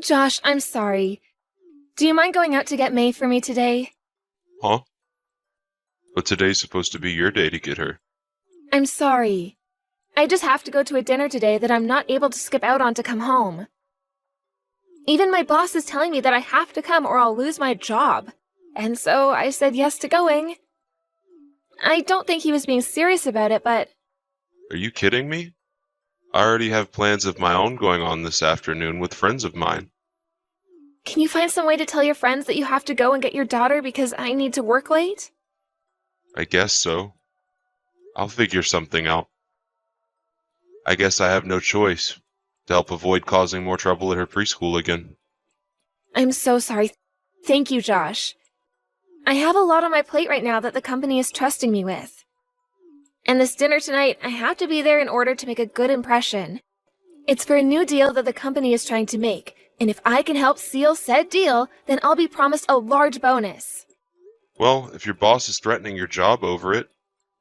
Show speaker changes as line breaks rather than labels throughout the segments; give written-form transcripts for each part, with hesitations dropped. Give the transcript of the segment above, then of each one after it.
Josh, I'm sorry. Do you mind going out to get May for me today?
Huh? But today's supposed to be your day to get her.
I'm sorry. I just have to go to a dinner today that I'm not able to skip out on to come home. Even my boss is telling me that I have to come or I'll lose my job. And so I said yes to going. I don't think he was being serious about it, but
Are you kidding me? I already have plans of my own going on this afternoon with friends of mine.
can you find some way to tell your friends that you have to go and get your daughter because I need to work late?
I guess so. I'll figure something out. I guess I have no choice to help avoid causing more trouble at her preschool again.
I'm so sorry. Thank you, Josh. I have a lot on my plate right now that the company is trusting me with. And this dinner tonight, I have to be there in order to make a good impression. It's for a new deal that the company is trying to make, and if I can help seal said deal, then I'll be promised a large bonus.
Well, if your boss is threatening your job over it,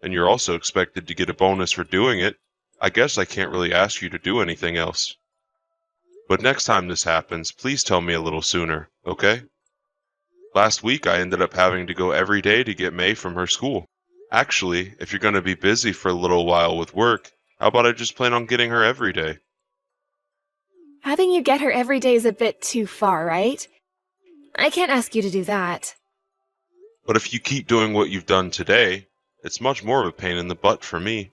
and you're also expected to get a bonus for doing it, I guess I can't really ask you to do anything else. But next time this happens, please tell me a little sooner, okay? Last week I ended up having to go every day to get May from her school. Actually, if you're going to be busy for a little while with work, how about I just plan on getting her every day?
Having you get her every day is a bit too far, right? I can't ask you to do that.
But if you keep doing what you've done today, it's much more of a pain in the butt for me.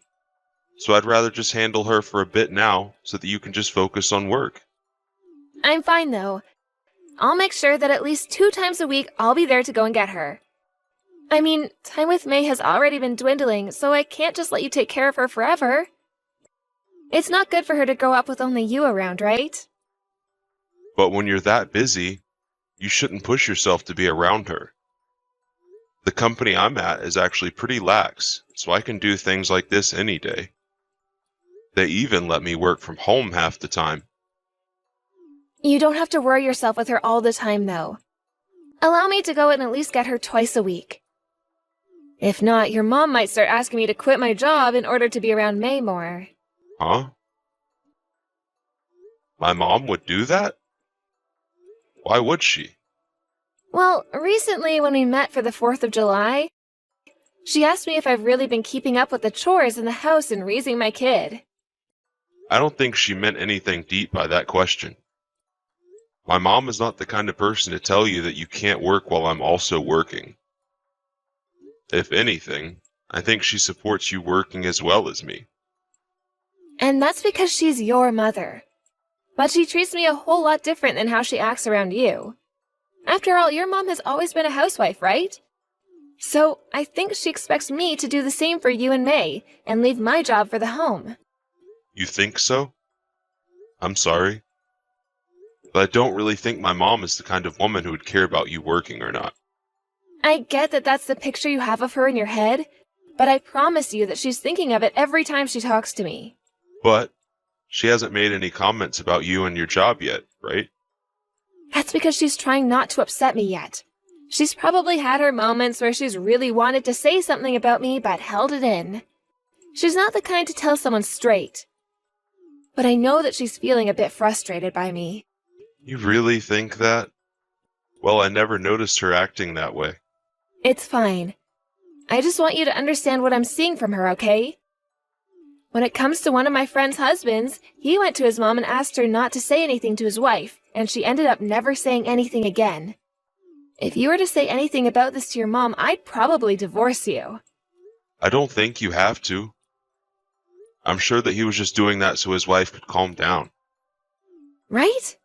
So I'd rather just handle her for a bit now so that you can just focus on work.
I'm fine, though. I'll make sure that at least 2 times a week I'll be there to go and get her. I mean, time with May has already been dwindling, so I can't just let you take care of her forever. It's not good for her to grow up with only you around, right?
But when you're that busy, you shouldn't push yourself to be around her. The company I'm at is actually pretty lax, so I can do things like this any day. They even let me work from home half the time.
You don't have to worry yourself with her all the time, though. Allow me to go and at least get her twice a week. If not, your mom might start asking me to quit my job in order to be around May more.
Huh? My mom would do that? Why would she?
Well, recently when we met for the 4th of July, she asked me if I've really been keeping up with the chores in the house and raising my kid.
I don't think she meant anything deep by that question. My mom is not the kind of person to tell you that you can't work while I'm also working. If anything, I think she supports you working as well as me.
And that's because she's your mother. But she treats me a whole lot different than how she acts around you. After all, your mom has always been a housewife, right? So I think she expects me to do the same for you and May, and leave my job for the home.
You think so? I'm sorry. But I don't really think my mom is the kind of woman who would care about you working or not.
I get that that's the picture you have of her in your head, but I promise you that she's thinking of it every time she talks to me.
But she hasn't made any comments about you and your job yet, right?
That's because she's trying not to upset me yet. She's probably had her moments where she's really wanted to say something about me but held it in. She's not the kind to tell someone straight. But I know that she's feeling a bit frustrated by me.
You really think that? Well, I never noticed her acting that way.
It's fine. I just want you to understand what I'm seeing from her, okay? When it comes to one of my friend's husbands, he went to his mom and asked her not to say anything to his wife, and she ended up never saying anything again. If you were to say anything about this to your mom, I'd probably divorce you.
I don't think you have to. I'm sure that he was just doing that so his wife could calm down.
Right?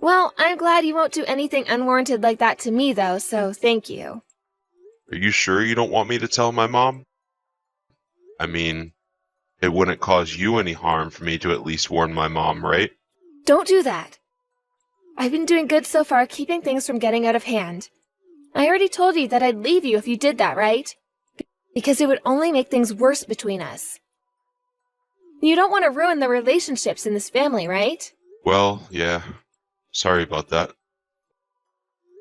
Well, I'm glad you won't do anything unwarranted like that to me, though, so thank you.
Are you sure you don't want me to tell my mom? I mean, it wouldn't cause you any harm for me to at least warn my mom, right?
Don't do that. I've been doing good so far, keeping things from getting out of hand. I already told you that I'd leave you if you did that, right? Because it would only make things worse between us. You don't want to ruin the relationships in this family, right?
Well, yeah. Sorry about that.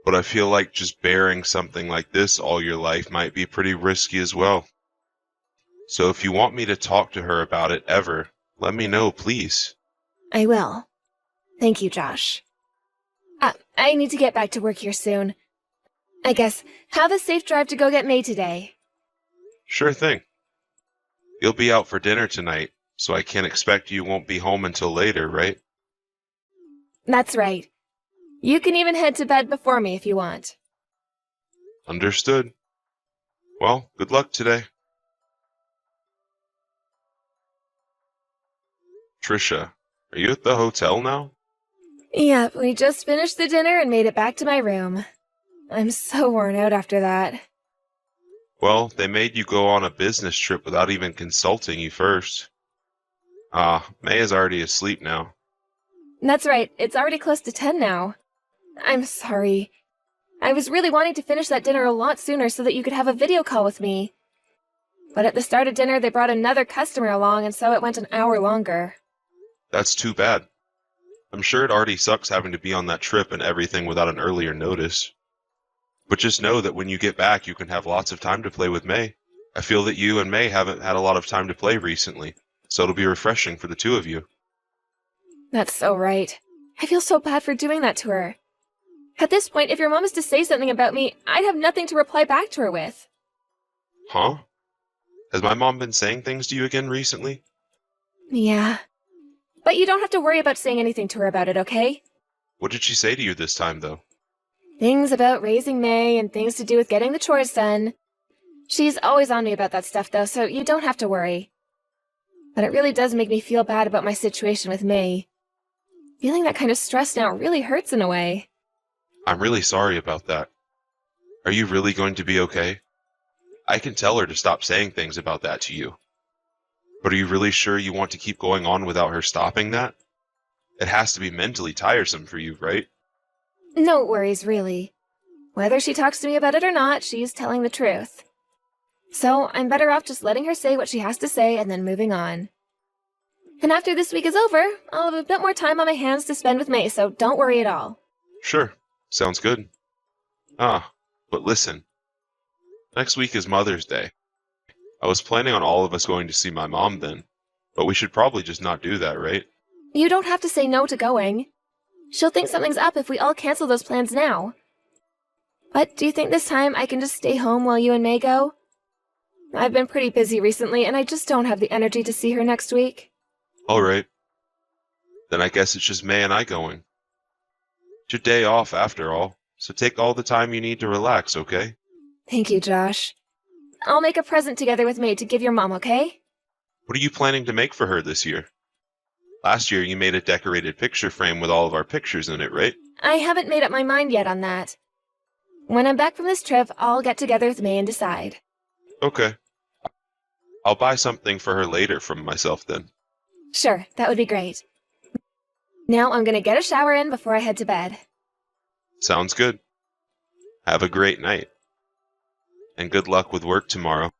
But I feel like just bearing something like this all your life might be pretty risky as well. So if you want me to talk to her about it ever, let me know, please.
I will. Thank you, Josh. I need to get back to work here soon. I guess, have a safe drive to go get May today.
Sure thing. You'll be out for dinner tonight, so I can't expect you won't be home until later, right?
That's right. You can even head to bed before me if you want.
Understood. Well, good luck today. Trisha, are you at the hotel now?
Yep, we just finished the dinner and made it back to my room. I'm so worn out after that.
Well, they made you go on a business trip without even consulting you first. May is already asleep now.
That's right, it's already close to 10 now. I'm sorry. I was really wanting to finish that dinner a lot sooner so that you could have a video call with me. But at the start of dinner, they brought another customer along, and so it went an hour longer.
That's too bad. I'm sure it already sucks having to be on that trip and everything without an earlier notice. But just know that when you get back, you can have lots of time to play with May. I feel that you and May haven't had a lot of time to play recently, so it'll be refreshing for the two of you.
That's so right. I feel so bad for doing that to her. At this point, if your mom is to say something about me, I'd have nothing to reply back to her with.
Huh? Has my mom been saying things to you again recently?
Yeah. But you don't have to worry about saying anything to her about it, okay?
What did she say to you this time, though?
Things about raising May and things to do with getting the chores done. She's always on me about that stuff, though, so you don't have to worry. But it really does make me feel bad about my situation with May. Feeling that kind of stress now really hurts in a way.
I'm really sorry about that. Are you really going to be okay? I can tell her to stop saying things about that to you. But are you really sure you want to keep going on without her stopping that? It has to be mentally tiresome for you, right?
No worries, really. Whether she talks to me about it or not, she's telling the truth. So I'm better off just letting her say what she has to say and then moving on. And after this week is over, I'll have a bit more time on my hands to spend with May, so don't worry at all.
Sure, sounds good. But listen. Next week is Mother's Day. I was planning on all of us going to see my mom then, but we should probably just not do that, right?
You don't have to say no to going. She'll think something's up if we all cancel those plans now. But do you think this time I can just stay home while you and May go? I've been pretty busy recently, and I just don't have the energy to see her next week.
All right. Then I guess it's just May and I going. It's your day off, after all, so take all the time you need to relax, okay?
Thank you, Josh. I'll make a present together with May to give your mom, okay?
What are you planning to make for her this year? Last year you made a decorated picture frame with all of our pictures in it, right?
I haven't made up my mind yet on that. When I'm back from this trip, I'll get together with May and decide.
Okay. I'll buy something for her later from myself then.
Sure, that would be great. Now I'm gonna get a shower in before I head to bed.
Sounds good. Have a great night. And good luck with work tomorrow.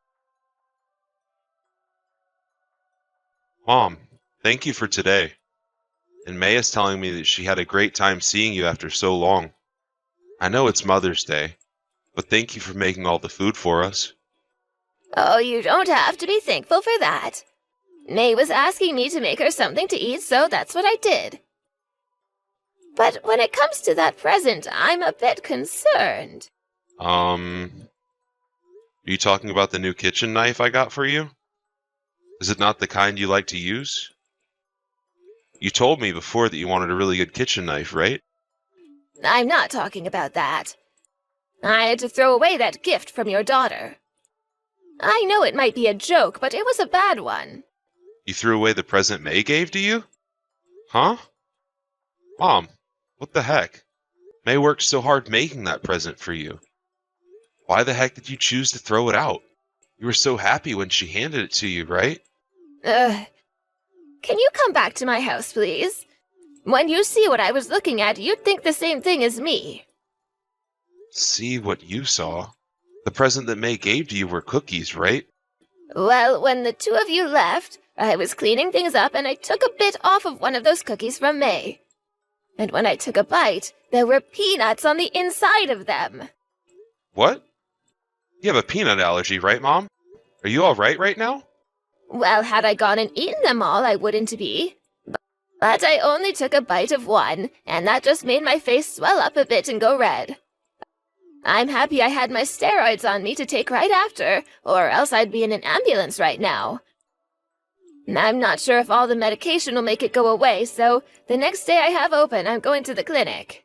Mom, thank you for today. And May is telling me that she had a great time seeing you after so long. I know it's Mother's Day, but thank you for making all the food for us.
Oh, you don't have to be thankful for that. May was asking me to make her something to eat, so that's what I did. But when it comes to that present, I'm a bit concerned.
Are you talking about the new kitchen knife I got for you? Is it not the kind you like to use? You told me before that you wanted a really good kitchen knife, right?
I'm not talking about that. I had to throw away that gift from your daughter. I know it might be a joke, but it was a bad one.
You threw away the present May gave to you? Huh? Mom, what the heck? May worked so hard making that present for you. Why the heck did you choose to throw it out? You were so happy when she handed it to you, right?
Can you come back to my house, please? When you see what I was looking at, you'd think the same thing as me.
See what you saw? The present that May gave to you were cookies, right?
Well, when the two of you left, I was cleaning things up and I took a bit off of one of those cookies from May. And when I took a bite, there were peanuts on the inside of them.
What? You have a peanut allergy, right, Mom? Are you all right now?
Well, had I gone and eaten them all, I wouldn't be. But I only took a bite of one, and that just made my face swell up a bit and go red. I'm happy I had my steroids on me to take right after, or else I'd be in an ambulance right now. I'm not sure if all the medication will make it go away, so the next day I have open, I'm going to the clinic.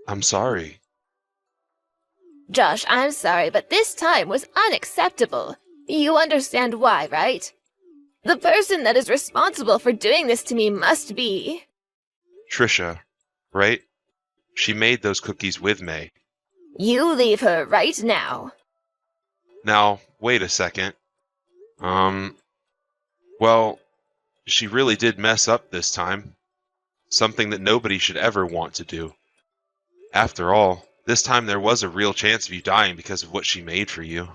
I'm sorry.
Josh, I'm sorry, but this time was unacceptable. You understand why, right? The person that is responsible for doing this to me must be...
Trisha, right? She made those cookies with May.
You leave her right now.
Now, wait a second. Well, she really did mess up this time. Something that nobody should ever want to do. After all, this time there was a real chance of you dying because of what she made for you.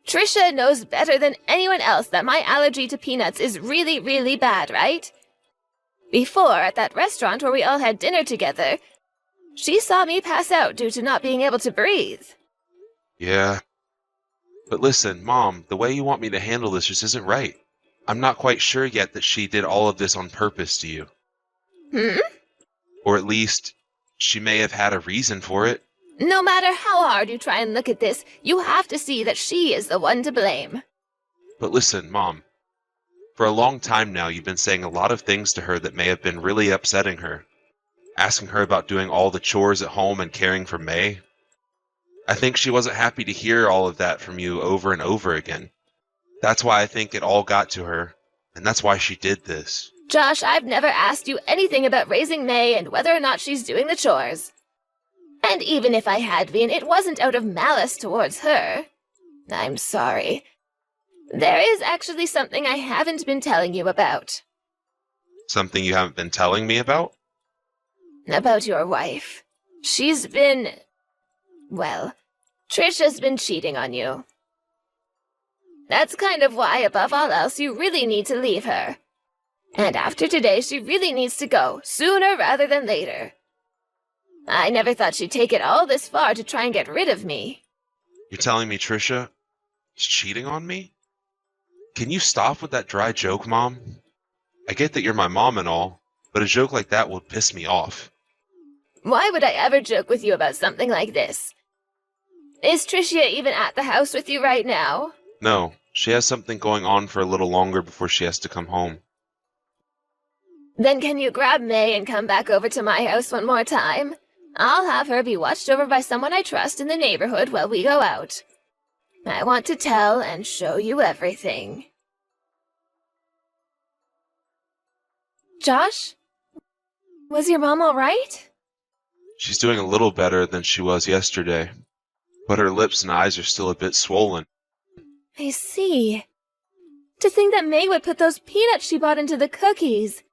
Trisha knows better than anyone else that my allergy to peanuts is really, really bad, right? Before, at that restaurant where we all had dinner together, she saw me pass out due to not being able to breathe.
Yeah. But listen, Mom, the way you want me to handle this just isn't right. I'm not quite sure yet that she did all of this on purpose to you. Or at least, she may have had a reason for it.
No matter how hard you try and look at this, you have to see that she is the one to blame.
But listen, Mom. For a long time now, you've been saying a lot of things to her that may have been really upsetting her. Asking her about doing all the chores at home and caring for May. I think she wasn't happy to hear all of that from you over and over again. That's why I think it all got to her, and that's why she did this.
Josh, I've never asked you anything about raising May and whether or not she's doing the chores. And even if I had been, it wasn't out of malice towards her. I'm sorry. There is actually something I haven't been telling you about.
Something you haven't been telling me about?
About your wife. She's been... Well, Trisha's been cheating on you. That's kind of why, above all else, you really need to leave her. And after today, she really needs to go, sooner rather than later. I never thought she'd take it all this far to try and get rid of me.
You're telling me Trisha is cheating on me? Can you stop with that dry joke, Mom? I get that you're my mom and all, but a joke like that would piss me off.
Why would I ever joke with you about something like this? Is Tricia even at the house with you right now?
No, she has something going on for a little longer before she has to come home.
Then can you grab May and come back over to my house one more time? I'll have her be watched over by someone I trust in the neighborhood while we go out. I want to tell and show you everything. Josh? Was your mom all right?
She's doing a little better than she was yesterday, but her lips and eyes are still a bit swollen.
I see. To think that May would put those peanuts she bought into the cookies.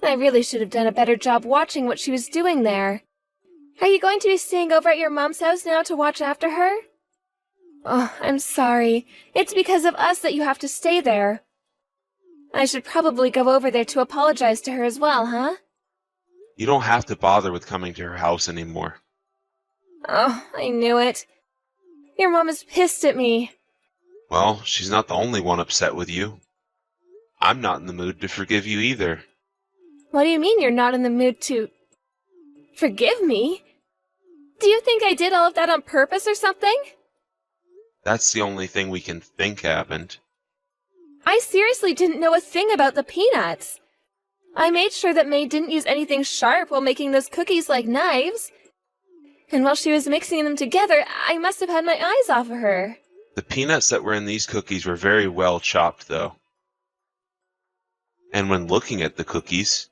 I really should have done a better job watching what she was doing there. Are you going to be staying over at your mom's house now to watch after her? Oh, I'm sorry. It's because of us that you have to stay there. I should probably go over there to apologize to her as well, huh?
You don't have to bother with coming to her house anymore.
Oh, I knew it. Your mom is pissed at me.
Well, she's not the only one upset with you. I'm not in the mood to forgive you either.
What do you mean you're not in the mood to... forgive me? Do you think I did all of that on purpose or something?
That's the only thing we can think happened.
I seriously didn't know a thing about the peanuts. I made sure that May didn't use anything sharp while making those cookies like knives. And while she was mixing them together, I must have had my eyes off of her.
The peanuts that were in these cookies were very well chopped, though. And when looking at the cookies,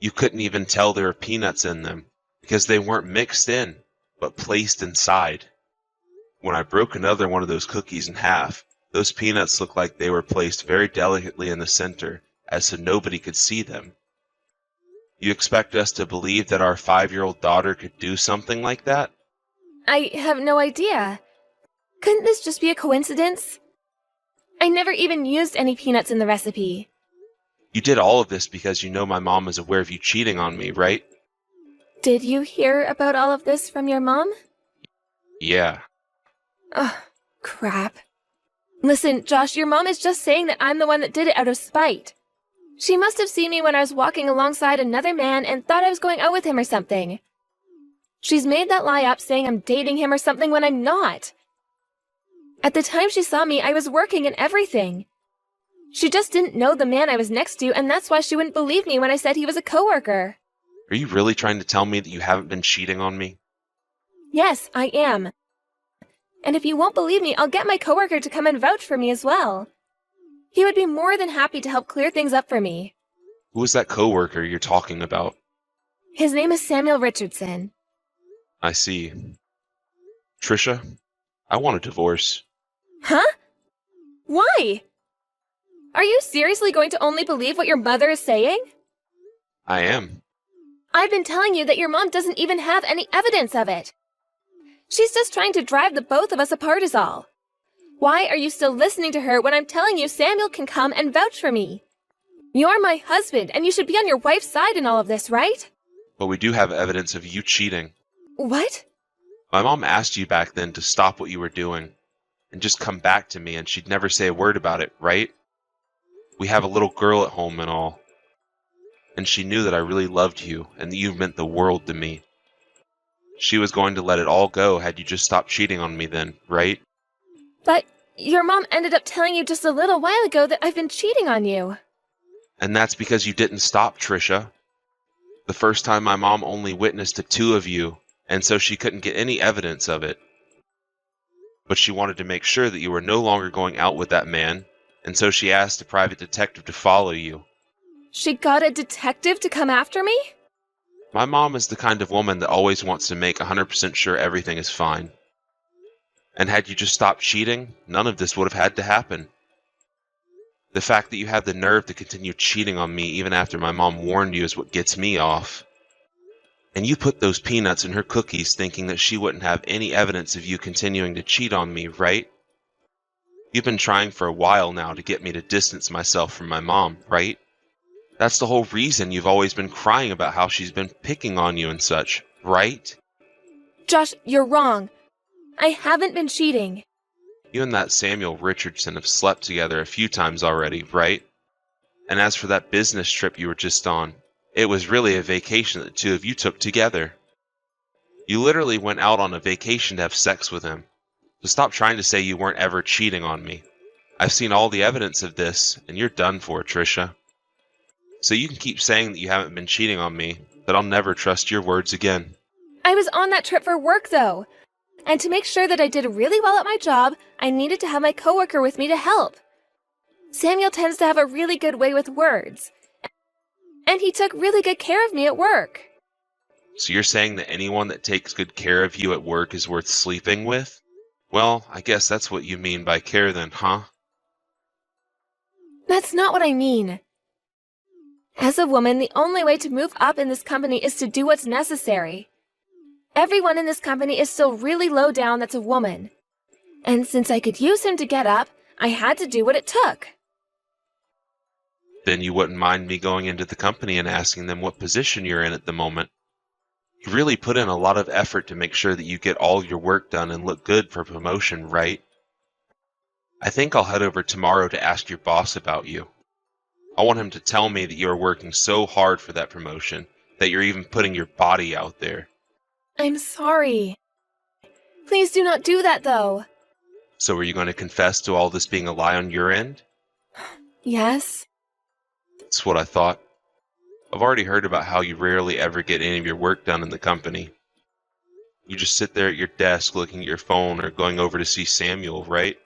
you couldn't even tell there were peanuts in them, because they weren't mixed in, but placed inside. When I broke another one of those cookies in half, those peanuts looked like they were placed very delicately in the center, as so nobody could see them. You expect us to believe that our 5-year-old daughter could do something like that?
I have no idea. Couldn't this just be a coincidence? I never even used any peanuts in the recipe.
You did all of this because you know my mom is aware of you cheating on me, right?
Did you hear about all of this from your mom?
Yeah.
Ugh, crap. Listen, Josh, your mom is just saying that I'm the one that did it out of spite. She must have seen me when I was walking alongside another man and thought I was going out with him or something. She's made that lie up saying I'm dating him or something when I'm not. At the time she saw me, I was working and everything. She just didn't know the man I was next to, and that's why she wouldn't believe me when I said he was a coworker.
Are you really trying to tell me that you haven't been cheating on me?
Yes, I am. And if you won't believe me, I'll get my coworker to come and vouch for me as well. He would be more than happy to help clear things up for me.
Who is that coworker you're talking about?
His name is Samuel Richardson.
I see. Trisha, I want a divorce.
Huh? Why? Are you seriously going to only believe what your mother is saying?
I am.
I've been telling you that your mom doesn't even have any evidence of it. She's just trying to drive the both of us apart is all. Why are you still listening to her when I'm telling you Samuel can come and vouch for me? You're my husband, and you should be on your wife's side in all of this, right?
But we do have evidence of you cheating.
What?
My mom asked you back then to stop what you were doing and just come back to me, and she'd never say a word about it, right? We have a little girl at home and all. And she knew that I really loved you and that you meant the world to me. She was going to let it all go had you just stopped cheating on me then, right?
But your mom ended up telling you just a little while ago that I've been cheating on you.
And that's because you didn't stop, Trisha. The first time my mom only witnessed the two of you, and so she couldn't get any evidence of it. But she wanted to make sure that you were no longer going out with that man, and so she asked a private detective to follow you.
She got a detective to come after me?
My mom is the kind of woman that always wants to make 100% sure everything is fine. And had you just stopped cheating, none of this would have had to happen. The fact that you have the nerve to continue cheating on me even after my mom warned you is what gets me off. And you put those peanuts in her cookies thinking that she wouldn't have any evidence of you continuing to cheat on me, right? You've been trying for a while now to get me to distance myself from my mom, right? That's the whole reason you've always been crying about how she's been picking on you and such, right?
Josh, you're wrong. I haven't been cheating.
You and that Samuel Richardson have slept together a few times already, right? And as for that business trip you were just on, it was really a vacation that the two of you took together. You literally went out on a vacation to have sex with him. So stop trying to say you weren't ever cheating on me. I've seen all the evidence of this, and you're done for, Trisha. So you can keep saying that you haven't been cheating on me, but I'll never trust your words again.
I was on that trip for work, though. And to make sure that I did really well at my job, I needed to have my coworker with me to help. Samuel tends to have a really good way with words. And he took really good care of me at work.
So you're saying that anyone that takes good care of you at work is worth sleeping with? Well, I guess that's what you mean by care then, huh?
That's not what I mean. As a woman, the only way to move up in this company is to do what's necessary. Everyone in this company is still really low down that's a woman. And since I could use him to get up, I had to do what it took.
Then you wouldn't mind me going into the company and asking them what position you're in at the moment. You really put in a lot of effort to make sure that you get all your work done and look good for promotion, right? I think I'll head over tomorrow to ask your boss about you. I want him to tell me that you're working so hard for that promotion that you're even putting your body out there.
I'm sorry. Please do not do that, though.
So are you going to confess to all this being a lie on your end?
Yes.
That's what I thought. I've already heard about how you rarely ever get any of your work done in the company. You just sit there at your desk looking at your phone or going over to see Samuel, right?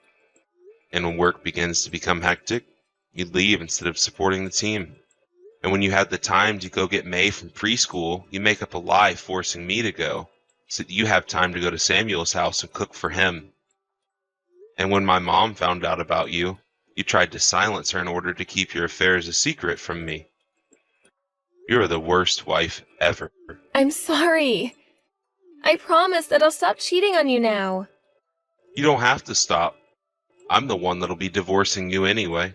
And when work begins to become hectic, you leave instead of supporting the team. And when you have the time to go get May from preschool, you make up a lie forcing me to go, so that you have time to go to Samuel's house and cook for him. And when my mom found out about you, you tried to silence her in order to keep your affairs a secret from me. You're the worst wife ever.
I'm sorry. I promise that I'll stop cheating on you now.
You don't have to stop. I'm the one that'll be divorcing you anyway.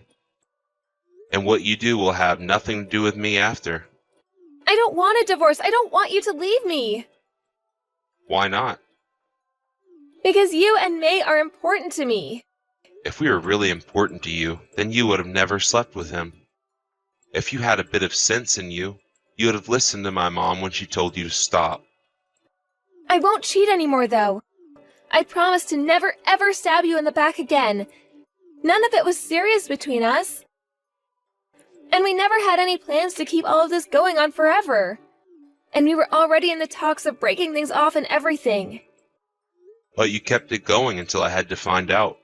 And what you do will have nothing to do with me after.
I don't want a divorce. I don't want you to leave me.
Why not?
Because you and May are important to me.
If we were really important to you, then you would have never slept with him. If you had a bit of sense in you, you would have listened to my mom when she told you to stop.
I won't cheat anymore, though. I promise to never ever stab you in the back again. None of it was serious between us. And we never had any plans to keep all of this going on forever. And we were already in the talks of breaking things off and everything.
But you kept it going until I had to find out.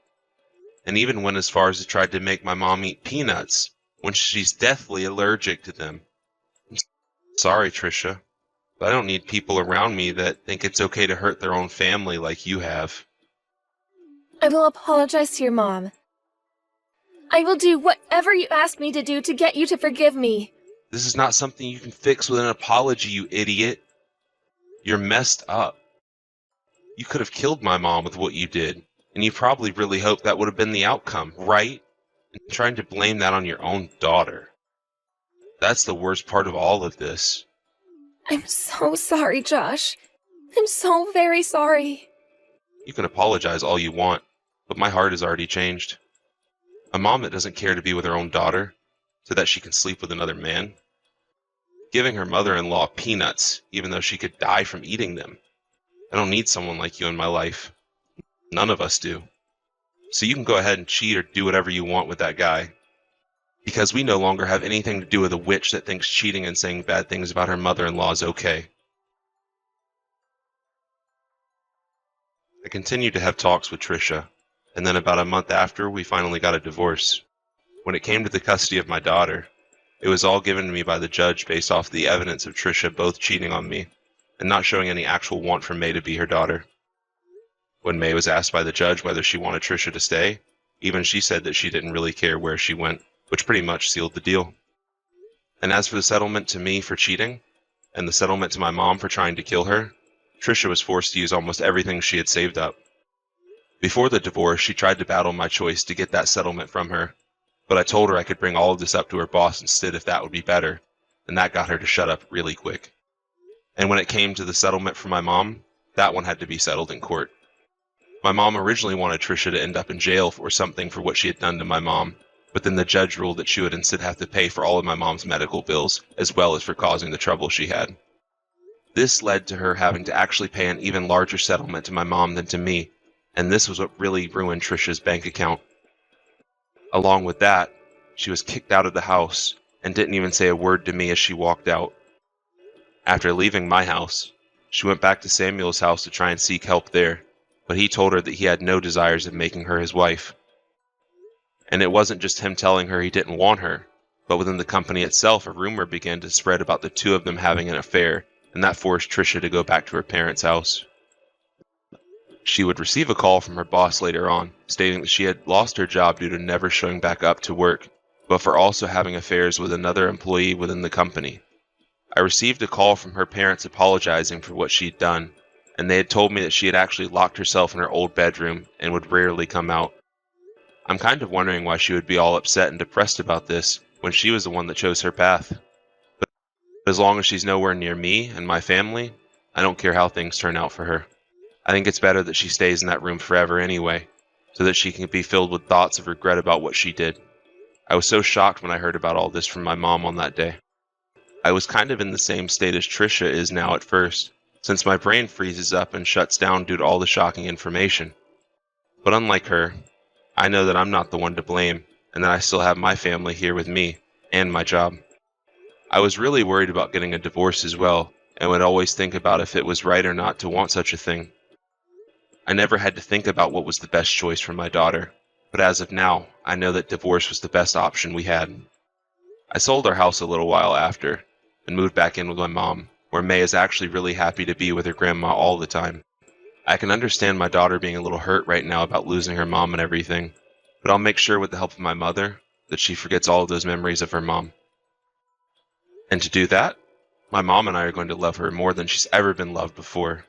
And even went as far as to try to make my mom eat peanuts when she's deathly allergic to them. I'm sorry, Trisha, but I don't need people around me that think it's okay to hurt their own family like you have.
I will apologize to your mom. I will do whatever you ask me to do to get you to forgive me.
This is not something you can fix with an apology, you idiot. You're messed up. You could have killed my mom with what you did, and you probably really hoped that would have been the outcome, right? And trying to blame that on your own daughter. That's the worst part of all of this.
I'm so sorry, Josh. I'm so very sorry.
You can apologize all you want, but my heart has already changed. A mom that doesn't care to be with her own daughter, so that she can sleep with another man. Giving her mother-in-law peanuts, even though she could die from eating them. I don't need someone like you in my life. None of us do. So you can go ahead and cheat or do whatever you want with that guy. Because we no longer have anything to do with a witch that thinks cheating and saying bad things about her mother-in-law is okay. I continued to have talks with Trisha, and then about a month after, we finally got a divorce. When it came to the custody of my daughter, it was all given to me by the judge based off the evidence of Trisha both cheating on me and not showing any actual want for May to be her daughter. When May was asked by the judge whether she wanted Trisha to stay, even she said that she didn't really care where she went, which pretty much sealed the deal. And as for the settlement to me for cheating, and the settlement to my mom for trying to kill her, Trisha was forced to use almost everything she had saved up. Before the divorce, she tried to battle my choice to get that settlement from her, but I told her I could bring all of this up to her boss instead if that would be better, and that got her to shut up really quick. And when it came to the settlement for my mom, that one had to be settled in court. My mom originally wanted Trisha to end up in jail for something for what she had done to my mom, but then the judge ruled that she would instead have to pay for all of my mom's medical bills, as well as for causing the trouble she had. This led to her having to actually pay an even larger settlement to my mom than to me, and this was what really ruined Trisha's bank account. Along with that, she was kicked out of the house and didn't even say a word to me as she walked out. After leaving my house, she went back to Samuel's house to try and seek help there, but he told her that he had no desires of making her his wife. And it wasn't just him telling her he didn't want her, but within the company itself a rumor began to spread about the two of them having an affair, and that forced Trisha to go back to her parents' house. She would receive a call from her boss later on, stating that she had lost her job due to never showing back up to work, but for also having affairs with another employee within the company. I received a call from her parents apologizing for what she'd done, and they had told me that she had actually locked herself in her old bedroom and would rarely come out. I'm kind of wondering why she would be all upset and depressed about this when she was the one that chose her path. But as long as she's nowhere near me and my family, I don't care how things turn out for her. I think it's better that she stays in that room forever anyway, so that she can be filled with thoughts of regret about what she did. I was so shocked when I heard about all this from my mom on that day. I was kind of in the same state as Trisha is now at first, since my brain freezes up and shuts down due to all the shocking information. But unlike her, I know that I'm not the one to blame, and that I still have my family here with me, and my job. I was really worried about getting a divorce as well, and would always think about if it was right or not to want such a thing. I never had to think about what was the best choice for my daughter, but as of now, I know that divorce was the best option we had. I sold our house a little while after, and moved back in with my mom, where May is actually really happy to be with her grandma all the time. I can understand my daughter being a little hurt right now about losing her mom and everything, but I'll make sure with the help of my mother that she forgets all of those memories of her mom. And to do that, my mom and I are going to love her more than she's ever been loved before.